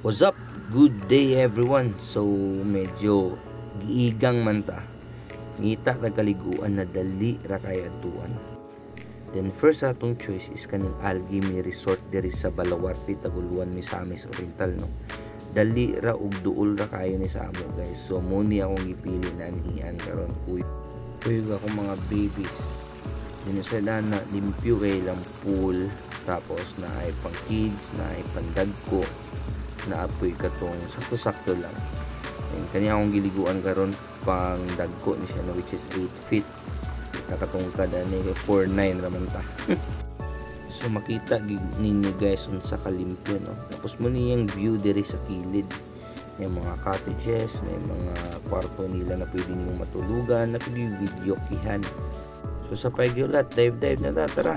What's up? Good day everyone. So medyo giigang man ta. Ngita ta kaliguan na dali ra kay adtuan. Then first atong choice is kaning Algimi Resort diri sa Balawarti, Taguluan, Misamis Oriental no. Dali ra ug duol ra kayo ni sa amo guys. So muni akong gipili na anhian karon kuyog ako mga babies. Din sa na limpyo kay lang pool, tapos na ay pang kids, na ay pandagko, na apoy katong sakto-sakto lang. And kanya akong giliguan karon pang dagko ni siya no, which is 8 feet. Katong kada ni 4'9" raman ta. So makita ninyo guys unsa kalimpyo no. Tapos mo niyang view diri sa kilid. Yung mga cottages, na yung mga kwarto nila na pwede nyo matulugan, na pwede video kihan. So sa pagyolat, dive na ta, tara.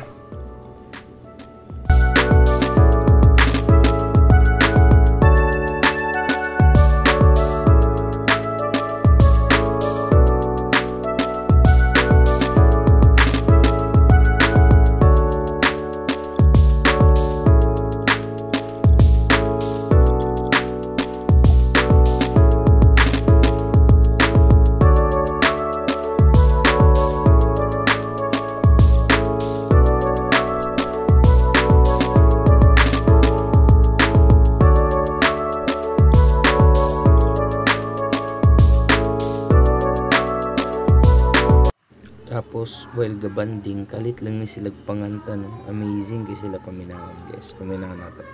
Tapos while gabanding, kalit lang ni sila panganta no. Amazing kasi sila paminawan guys. Paminawan nato.